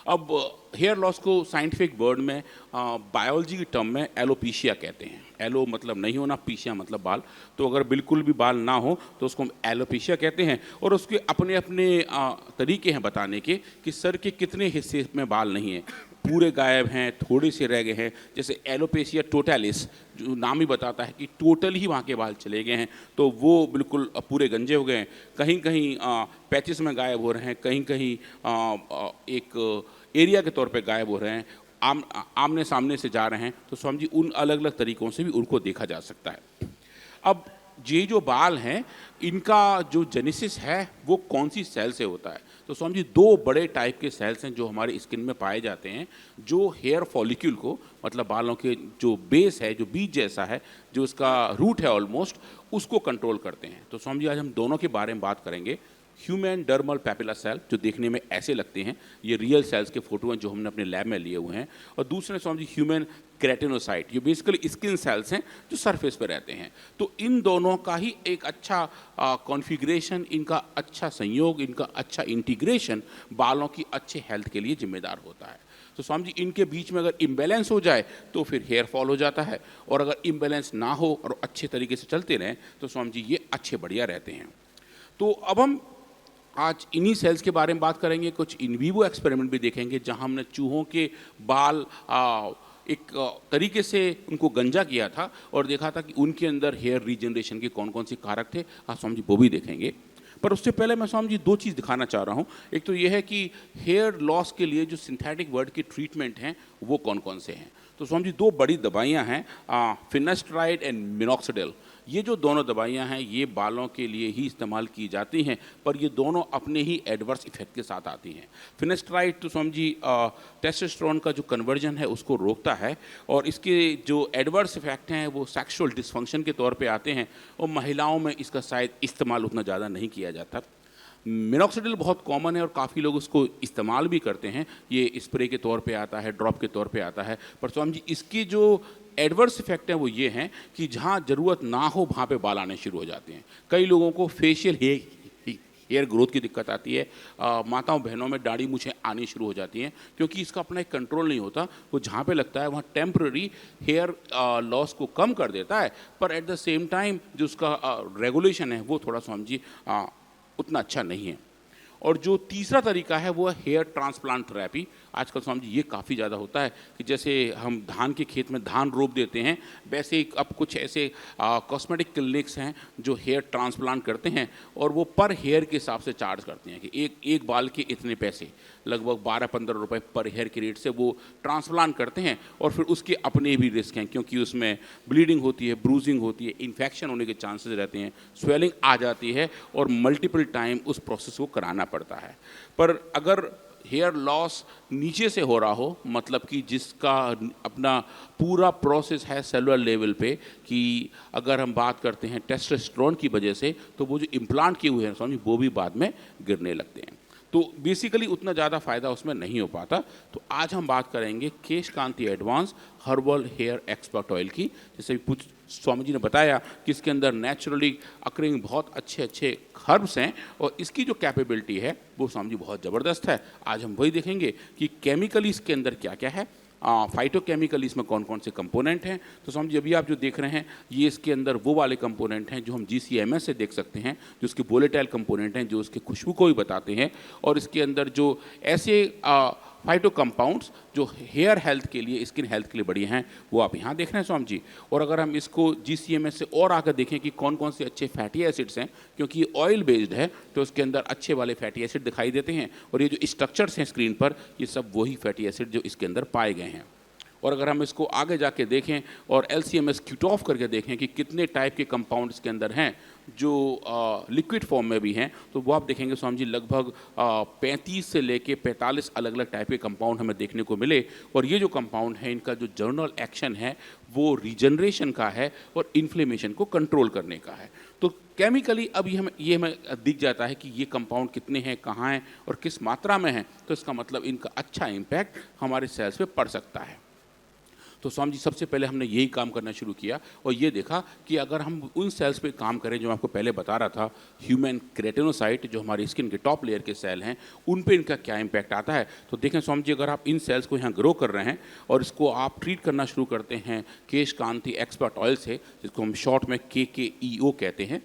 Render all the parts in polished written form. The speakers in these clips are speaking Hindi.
अब हेयर लॉस को साइंटिफिक वर्ड में बायोलॉजी की टर्म में एलोपीशिया कहते हैं। एलो मतलब नहीं होना, पीशिया मतलब बाल। तो अगर बिल्कुल भी बाल ना हो तो उसको हम एलोपीशिया कहते हैं। और उसके अपने अपने तरीके हैं बताने के कि सर के कितने हिस्से में बाल नहीं हैं, पूरे गायब हैं, थोड़े से रह गए हैं। जैसे एलोपेशिया टोटलिस, जो नाम ही बताता है कि टोटल ही वहाँ के बाल चले गए हैं, तो वो बिल्कुल पूरे गंजे हो गए हैं। कहीं कहीं पैचेस में गायब हो रहे हैं, कहीं कहीं एक एरिया के तौर पे गायब हो रहे हैं, आमने सामने से जा रहे हैं। तो स्वामी जी उन अलग अलग तरीक़ों से भी उनको देखा जा सकता है। अब ये जो बाल हैं, इनका जो जेनेसिस है वो कौन सी सेल से होता है? तो स्वामी जी दो बड़े टाइप के सेल्स हैं जो हमारे स्किन में पाए जाते हैं, जो हेयर फॉलिक्यूल को, मतलब बालों के जो बेस है, जो बीज जैसा है, जो उसका रूट है ऑलमोस्ट, उसको कंट्रोल करते हैं। तो स्वामी जी आज हम दोनों के बारे में बात करेंगे। ह्यूमन डर्मल पैपिला सेल, जो देखने में ऐसे लगते हैं, ये रियल सेल्स के फोटो हैं जो हमने अपने लैब में लिए हुए हैं। और दूसरे स्वामी जी ह्यूमन केराटिनोसाइट, ये बेसिकली स्किन सेल्स हैं जो सरफेस पे रहते हैं। तो इन दोनों का ही एक अच्छा कॉन्फ़िगरेशन, इनका अच्छा संयोग, इनका अच्छा इंटीग्रेशन बालों की अच्छे हेल्थ के लिए जिम्मेदार होता है। तो स्वामी जी इनके बीच में अगर इम्बैलेंस हो जाए तो फिर हेयर फॉल हो जाता है, और अगर इम्बैलेंस ना हो और अच्छे तरीके से चलते रहें तो स्वामी जी ये अच्छे बढ़िया रहते हैं। तो अब हम आज इन्हीं सेल्स के बारे में बात करेंगे। कुछ इन विवो एक्सपेरिमेंट भी देखेंगे जहां हमने चूहों के बाल एक तरीके से उनको गंजा किया था और देखा था कि उनके अंदर हेयर रीजनरेशन के कौन कौन से कारक थे। आज स्वामी जी वो भी देखेंगे। पर उससे पहले मैं स्वामी जी दो चीज़ दिखाना चाह रहा हूँ। एक तो ये है कि हेयर लॉस के लिए जो सिंथेटिक वर्ड के ट्रीटमेंट हैं वो कौन कौन से हैं। तो स्वामी जी दो बड़ी दवाइयाँ हैं, फिनास्ट्राइड एंड मिनॉक्सिडिल। ये जो दोनों दवाइयाँ हैं ये बालों के लिए ही इस्तेमाल की जाती हैं, पर ये दोनों अपने ही एडवर्स इफेक्ट के साथ आती हैं। फिनास्ट्राइड तो स्वामी जी टेस्टोस्टेरोन का जो कन्वर्जन है उसको रोकता है, और इसके जो एडवर्स इफेक्ट हैं वो सेक्सुअल डिसफंक्शन के तौर पे आते हैं, और महिलाओं में इसका शायद इस्तेमाल उतना ज़्यादा नहीं किया जाता। मिनॉक्सिडिल बहुत कॉमन है और काफ़ी लोग उसको इस्तेमाल भी करते हैं। ये स्प्रे के तौर पे आता है, ड्रॉप के तौर पे आता है। पर स्वामी जी इसकी जो एडवर्स इफेक्ट हैं वो ये हैं कि जहाँ ज़रूरत ना हो वहाँ पे बाल आने शुरू हो जाते हैं। कई लोगों को फेशियल हेयर ग्रोथ की दिक्कत आती है। माताओं बहनों में दाढ़ी मूछें आनी शुरू हो जाती हैं, क्योंकि इसका अपना एक कंट्रोल नहीं होता। वो जहाँ पे लगता है वहाँ टेम्पररी हेयर लॉस को कम कर देता है, पर एट द सेम टाइम जो उसका रेगुलेशन है वो थोड़ा स्वामी जी उतना अच्छा नहीं है। और जो तीसरा तरीका है वो है हेयर ट्रांसप्लांट थेरेपी। आजकल स्वामी जी ये काफ़ी ज़्यादा होता है कि जैसे हम धान के खेत में धान रोप देते हैं, वैसे ही अब कुछ ऐसे कॉस्मेटिक क्लिनिक्स हैं जो हेयर ट्रांसप्लांट करते हैं, और वो पर हेयर के हिसाब से चार्ज करते हैं कि एक बाल के इतने पैसे, लगभग 12-15 रुपए पर हेयर के रेट से वो ट्रांसप्लांट करते हैं। और फिर उसके अपने भी रिस्क हैं, क्योंकि उसमें ब्लीडिंग होती है, ब्रूजिंग होती है, इन्फेक्शन होने के चांसेस रहते हैं, स्वेलिंग आ जाती है, और मल्टीपल टाइम उस प्रोसेस को कराना पड़ता है। पर अगर हेयर लॉस नीचे से हो रहा हो, मतलब कि जिसका अपना पूरा प्रोसेस है सेलुलर लेवल पे, कि अगर हम बात करते हैं टेस्टोस्टेरोन की वजह से, तो वो जो इम्प्लांट किए हुए हैं स्वामी वो भी बाद में गिरने लगते हैं। तो बेसिकली उतना ज़्यादा फायदा उसमें नहीं हो पाता। तो आज हम बात करेंगे Kesh Kanti advance herbal hair expert oil की। जैसे कुछ स्वामी जी ने बताया कि इसके अंदर नेचुरली अकरिंग बहुत अच्छे अच्छे हर्ब्स हैं, और इसकी जो कैपेबिलिटी है वो स्वामी जी बहुत ज़बरदस्त है। आज हम वही देखेंगे कि केमिकली इसके अंदर क्या क्या है, फाइटोकेमिकल इसमें कौन कौन से कंपोनेंट हैं। तो समझिए अभी आप जो देख रहे हैं ये इसके अंदर वो वाले कंपोनेंट हैं जो हम GCMS से देख सकते हैं, जो उसके वोलेटाइल कंपोनेंट हैं, जो उसके खुशबू को भी बताते हैं। और इसके अंदर जो ऐसे फाइटो कंपाउंड्स जो हेयर हेल्थ के लिए, स्किन हेल्थ के लिए बढ़िया हैं, वो आप यहाँ देख रहे हैं स्वामी जी। और अगर हम इसको GCMS से और आकर देखें कि कौन कौन से अच्छे फैटी एसिड्स हैं, क्योंकि ये ऑयल बेस्ड है तो उसके अंदर अच्छे वाले फैटी एसिड दिखाई देते हैं। और ये जो स्ट्रक्चर्स हैं स्क्रीन पर, ये सब वही फैटी एसिड जो इसके अंदर पाए गए हैं। और अगर हम इसको आगे जाके देखें और LCMS क्यूट ऑफ करके देखें कि कितने टाइप के कंपाउंड इसके अंदर हैं जो लिक्विड फॉर्म में भी हैं, तो वो आप देखेंगे स्वामी जी लगभग 35 से लेके 45 अलग अलग टाइप के कंपाउंड हमें देखने को मिले। और ये जो कंपाउंड है इनका जो जनरल एक्शन है वो रीजनरेशन का है और इन्फ्लेमेशन को कंट्रोल करने का है। तो केमिकली अब ये हमें दिख जाता है कि ये कंपाउंड कितने हैं, कहाँ हैं और किस मात्रा में हैं, तो इसका मतलब इनका अच्छा इम्पैक्ट हमारे सेल्स पे पड़ सकता है। तो स्वामी जी सबसे पहले हमने यही काम करना शुरू किया और ये देखा कि अगर हम उन सेल्स पे काम करें जो मैं आपको पहले बता रहा था, ह्यूमन केराटिनोसाइट जो हमारी स्किन के टॉप लेयर के सेल हैं, उन पे इनका क्या इम्पैक्ट आता है। तो देखें स्वामी जी, अगर आप इन सेल्स को यहाँ ग्रो कर रहे हैं और इसको आप ट्रीट करना शुरू करते हैं केश कांति एक्सपर्ट ऑयल से, जिसको हम शॉर्ट में KKEO कहते हैं,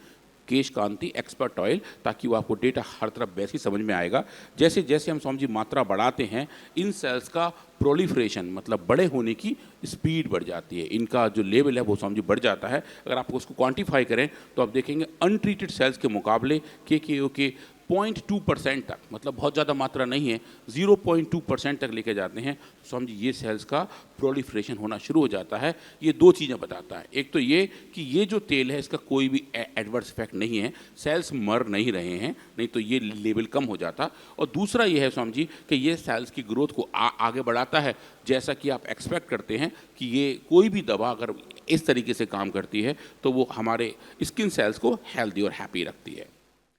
केश कांति एक्सपर्ट ऑयल, ताकि वो आपको डेटा हर तरफ वैसे ही समझ में आएगा। जैसे जैसे हम स्वामी जी मात्रा बढ़ाते हैं, इन सेल्स का प्रोलिफरेशन मतलब बड़े होने की स्पीड बढ़ जाती है, इनका जो लेवल है वो स्वामी जी बढ़ जाता है। अगर आप उसको क्वांटिफाई करें तो आप देखेंगे अनट्रीटेड सेल्स के मुकाबले KKO के 0.2% तक, मतलब बहुत ज़्यादा मात्रा नहीं है, 0.2% तक लेके जाते हैं, स्वामी जी ये सेल्स का प्रोलिफरेशन होना शुरू हो जाता है। ये दो चीज़ें बताता है, एक तो ये कि ये जो तेल है इसका कोई भी एडवर्स इफेक्ट नहीं है, सेल्स मर नहीं रहे हैं, नहीं तो ये लेवल कम हो जाता। और दूसरा ये है स्वामी जी कि ये सेल्स की ग्रोथ को आगे बढ़ाता है, जैसा कि आप एक्सपेक्ट करते हैं कि ये कोई भी दवा अगर इस तरीके से काम करती है तो वो हमारे स्किन सेल्स को हेल्दी और हैप्पी रखती है।